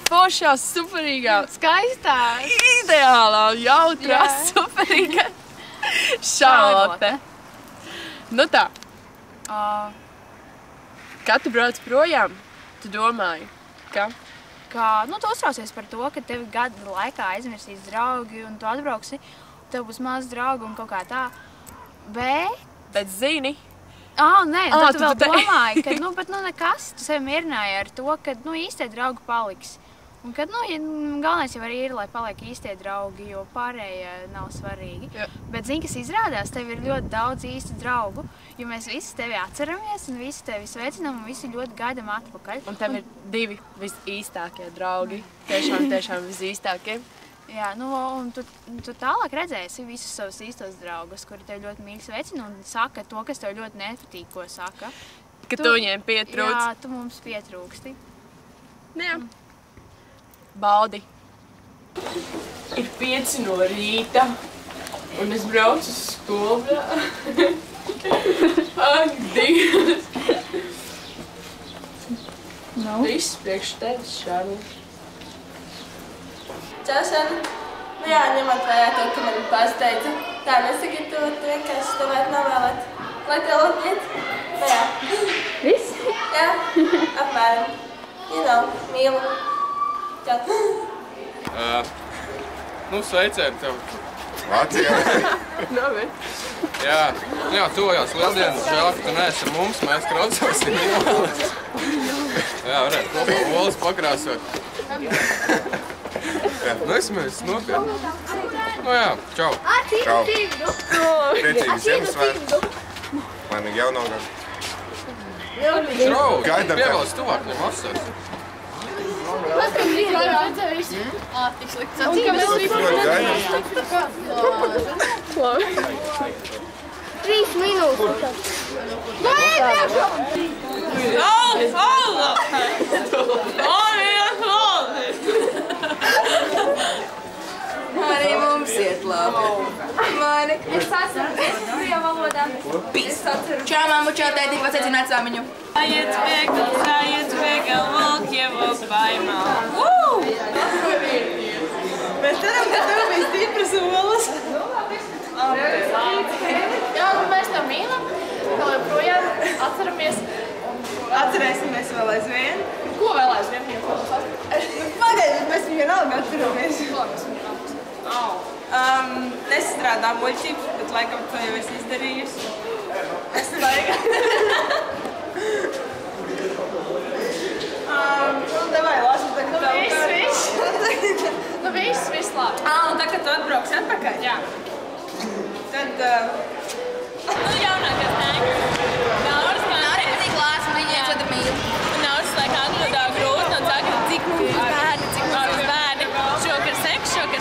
foršā, superīgā, Skaistā, ideālā, jautrā, superīgā Šarlote. Nu tā, kad tu brauc projām, tu domāji, ka? Nu, tu uztraucies par to, ka tevi gadu laikā aizmirsīs draugi un tu atbrauksi, tev būs maz draugu un kaut kā tā. Bet zini? Nē, tad tu vēl domāji, ka, bet nekas, tu sevi mierināji ar to, ka, īstie draugi paliks. Un kad, galvenais jau arī ir, lai paliek īstie draugi, jo pārējie nav svarīgi. Bet zini, kas izrādās, tev ir ļoti daudz īstu draugu, jo mēs visi tevi atceramies un visi tevi sveicinām un visi ļoti gaidām atpakaļ. Un tev ir 2 visīstākie draugi, tiešām visīstākie. Jā, un tu tālāk redzēsi visus savus īstos draugus, kuri tev ļoti mīļi sveicina un saka to, kas tev ļoti nepatīk, ko saka. Ka tu viņiem pietrūc. Jā, tu mums pietrūksti. Jā. Baudi. Ir 5 no rīta, un es braucu uz skolu. Ak, Dievs! Viss priekš tevis, Šarlote. Čau, Šana. Jā, ņemot vērā to, ka mani pārsteidza. Tā nesagatavot, vienkārši tev vajag novēlēt. Lai tev labi iet. Jā. Viss? Jā, apmēram. Mīlu. Čau. Sveicieni tev. Latvijā. Jā, tuvojās lieldienas. Žēl, ka tu neesi ar mums. Mēs kraucosim olas. Jā, varētu kopā olas pakrāsot. Mēs nopietni. Jā, čau. Čau. Priecīgi Ziemassvētku. Laimīgi jauno gadu. Čau, pievalsts tuvāk no vasaras. Tik slikti sacīt. 3 minūtes. Arī mums iet labi. Mani. Es atceros, Krievijas valodā. Čau, mammu, čau, tēti, pasveicināt sāmiņu. Zājiet vega, volk jau baimā. Mēs ceram, ka tev bija stipras olas. Jā, mēs tev mīlam, vēl joprojām atceramies. Atcerēsimies vēl aizvien. Ko vēl aizvien? Pagaidiet, mēs viņu vienalga atceramies. Nestrādā muļķības, bet laikam to jau esi izdarījusi. Es vajag. Davai, lasi tagad tev. Viss labi. Un tā, kad tu atbrauksi atpakaļ? Jā. Tad... Jaunākais tēks. Nauris kā Arī klāsa, viņiem tad mīl. Nauris laik atgledā grūti un saka, cik mums bērni. Šokar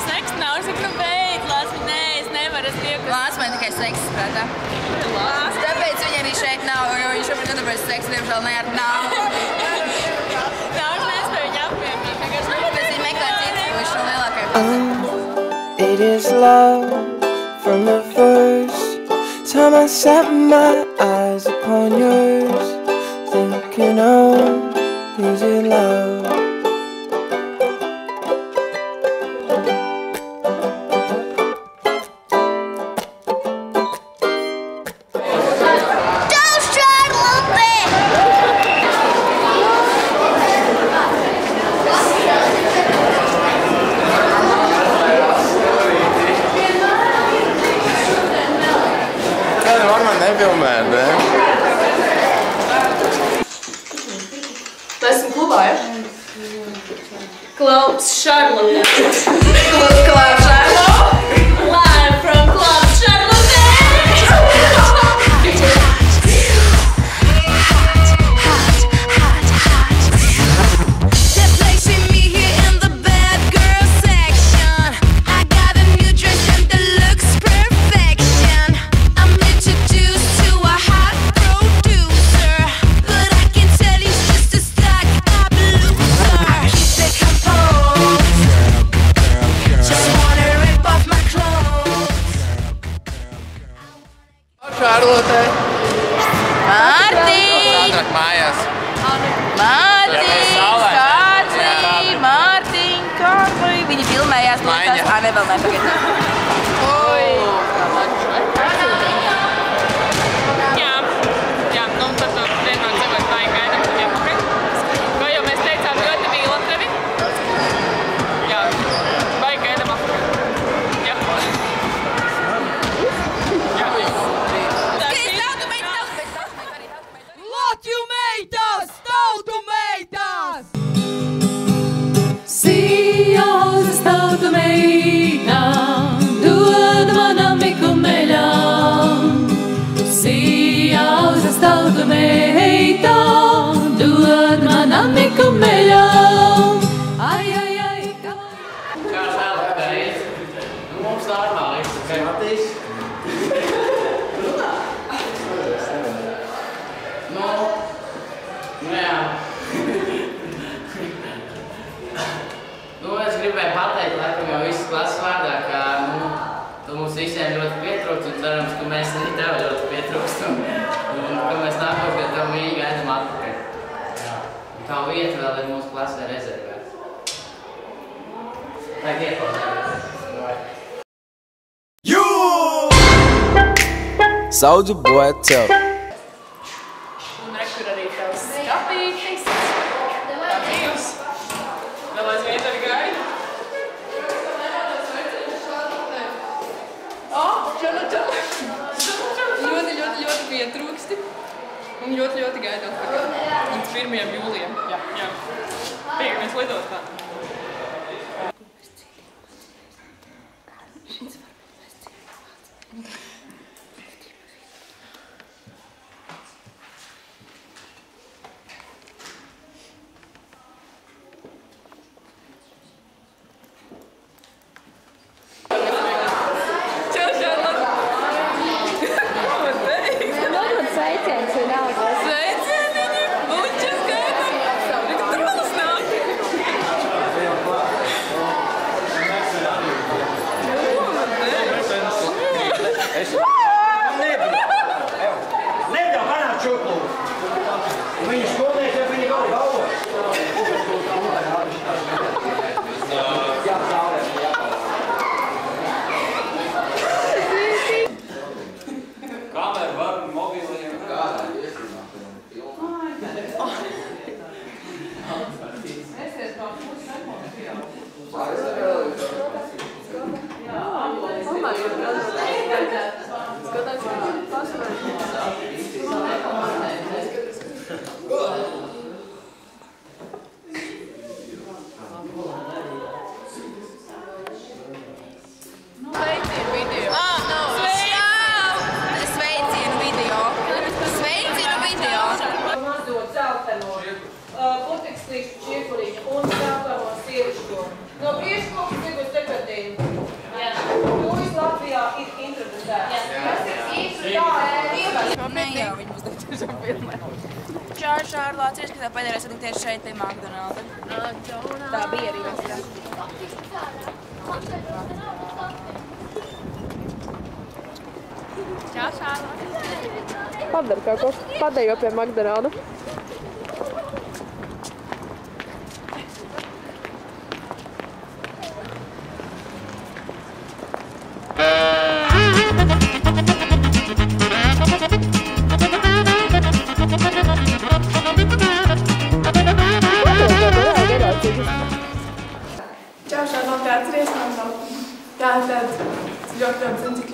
seks. Nauris saka, beidz, Lāsmi, nē, es nevaru, es piekrist. Lāsmai tikai seks, prātā. Tāpēc viņa arī šeit nav, jo viņš šobrīd nedarbojas seksu, diemžēl ne ar naudu. Nauris nespēja viņu apvienīt. Tāpēc viņa meklē citu, jo viņš nav lielākajā pasaulē. It is love from the first time I set my eyes upon yours, thinking, is it love? Esmu klubā, ja? Klubs Šarlote. Klubs Šarlote. Live from Club Šarlote. Just wanna Nē, pagaid. Oi! Jā, nu tad vienmēr dzīvot tā gaidām taviem apkārt. Kā jau mēs teicām, ļoti mīlam tevi. Jā, vai gaidām apkārt. Jā. Latviju meitas! Tautu meitas! Sijaužas tautu meitām, dod manam mikumeļam. Sijaužas tautu meitām, dod manam mikumeļam. Ai, ai, ai, Kā tālāk reiz? Mums normāli viss, Matīs. Jā. Es gribēju pateikt, laikam jau visas klases vārdā, ka tu mums visiem ļoti pietrūkst un cerams, ka mēs arī tev ļoti pietrūkstam. Un ka mēs nākošajā tev mīļi gaidām atpakaļ. Tā vieta vēl ir mūsu klasē rezervēta. Tagad ieklausāmies. Soulja Boy tell. Un rekur arī tavs skapītis. Tā bijus. Vēl aizvien tevi gaida. Ļoti pietrūksti. Un ļoti gaida atpakaļ. Līdz 1. jūlijam. Jā. Piegamies lidot tā. Čārlāts ir, ka tā pēdējā reize tieši šeit pie McDonalda. Tā bija arī vēl. Čau, Šārlāts. Padara kaut ko. Padējo pie McDonalda.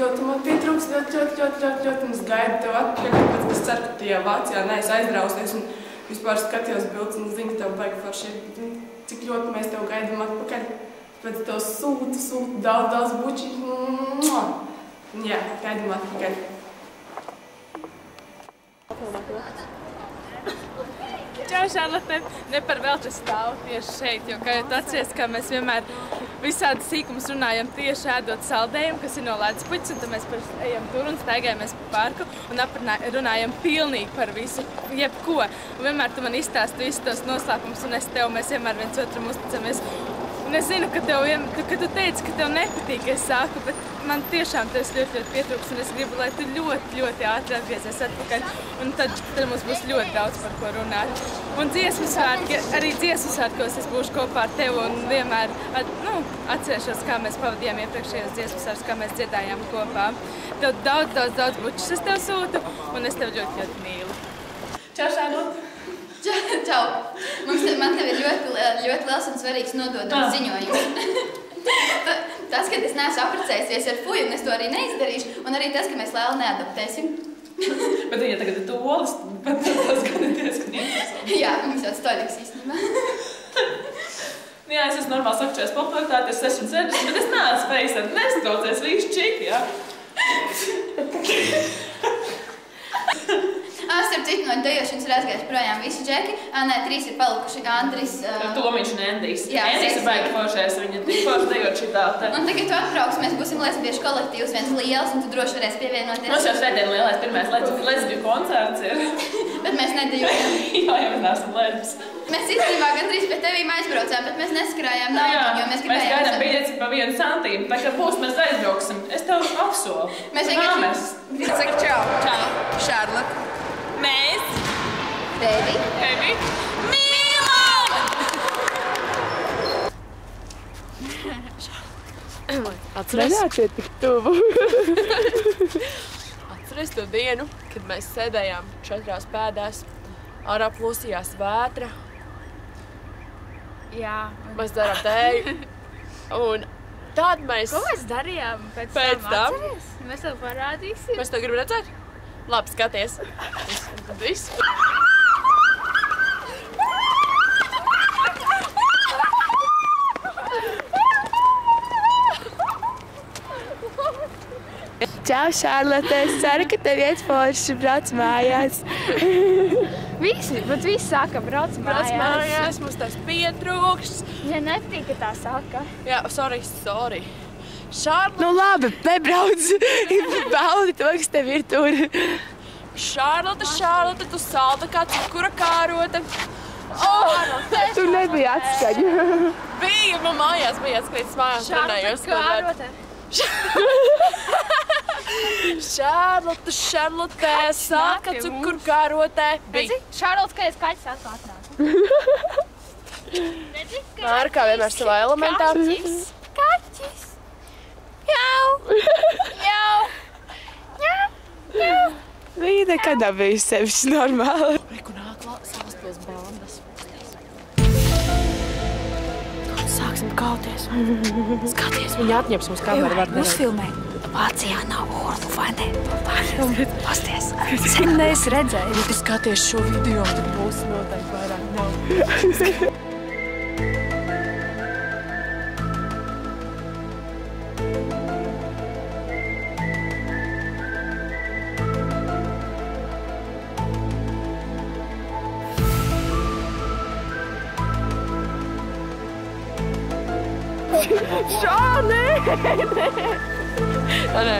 Ļoti man pietrūkst, ļoti mums gaida tev atpakaļ, tāpēc es ceru, ka tu jau Vācijā neesi aizdrausies un vispār skatījos bildes un zinu, ka tev baigi forši ir, cik ļoti mēs tev gaidām atpakaļ. Tāpēc tev sūta daudz bučiņu. Jā, gaidām atpakaļ. Čau, Šarlote! Ne par velti stāvu tieši šeit, jo, kā jūs atceries, ka mēs vienmēr visādi sīkumus runājam tieši ēdot saldējumu, kas ir no leduspuķis, un tad mēs ejam tur un staigājamies pa parku un runājam pilnīgi par visu, jebko. Un vienmēr tu man izstāsti visus tos noslēpumus, un es tev, mēs vienmēr viens otram uzticamies. Un es zinu, ka tu teici, ka tev nepatīk, es saku, bet man tiešām tas ļoti pietrūks, un es gribu, lai tu ļoti ātri atgriezies atpakaļ, un tad mums būs ļoti daudz par ko runāt. Un dziesmu svētki, arī dziesmu svētkos es būšu kopā ar tevi un vienmēr atcerēšos, kā mēs pavadījām iepriekšējos dziesmu svētkus, kā mēs dziedājām kopā. Tev daudz bučus es tev sūtu, un es tev ļoti mīlu. Čau, Šarlote! Čau! Man tev ir ļoti liels un svarīgs nododams ziņojums. Tas, ka es neesmu apprecējusies ar Fuju, un es to arī neizdarīšu, un arī tas, ka mēs Lēlu neadoptēsim. Bet viņa tagad ir tolis, bet tas gan ir diezgan interesanti. Jā, mums jau stoļiks īstenībā. Jā, es esmu normāli sakčēs popularitāti, es 670, bet es neesmu spējis ar nestraucēs vīšu čiki, jā. Starp citu, no dejošanas ir aizgājuši projām visi džeki. Nē, 3 ir palikuši Andris. Tomiņš un Endijs. Jā, Endijs ir baigi foršais, viņa tik forši dejot šitā. Un tagad tu atbrauks, mēs būsim lesbiešu kolektīvs viens liels, un tu droši varēsi pievienoties. Mums jau svētdien lielais pirmais lesbiju koncerts ir. Bet mēs nedejojam. Jā, jau mēs neesam lesbis. Mēs īstenībā gandrīz pie tevīm aizbraucām, bet mēs neskrājām naudu, jo mēs gribējām... Mēs gaidām biļeti pa 1 centīmu, tā kā būs, mēs aizbrauksim. Es tev apsolu. Mēs vienkārši... Saka čau. Čau. Šarlote. Mēs. Tevi. Mīlam! Atceries? Nenāciet tik tuvu. Atceries to dienu, kad mēs sēdējām 4 pēdās, ārā plūsījās vētra. Jā. Mēs darām tēju. Un tad mēs... Ko mēs darījām pēc tam? Atceries? Mēs tev parādīsim. Mēs tev gribam redzēt? Labi, skaties. Tad viss. Čau, Šarlote. Es ceru, ka tev iet forši, brauc mājās. Visi saka, brauc mājās. Brauc mājās, mums tās pietrūkst. Ja nepatīk, ka tā saka. Jā, sorry. Šarlote. Nu labi, nebrauc. Baudi to, kas tev ir tur. Šarlote, tu salda kā cukura kārota. Tu nebija atskaņa. Bija, man mājās bija atskaņas mājās. Šarlote, Šarlote, sāka cukuru kārotē. Šarlote, skaties, kaķis atkal atnāca. Māra kā vienmēr savā elementā. Kaķis. Jau. Viņa nekad nav bijusi sevišķi normāla. Reku nāk Salaspils bandas. Sāksim kauties. Skaties, viņa atņems mums kameru var nerēt. Uzfilmē. Vācijā nav orlu, vai ne? Pasties. Sen neesi redzēju. Ja tu skaties šo video, tad būs noteikti vairāk nav. Šādi! Nē.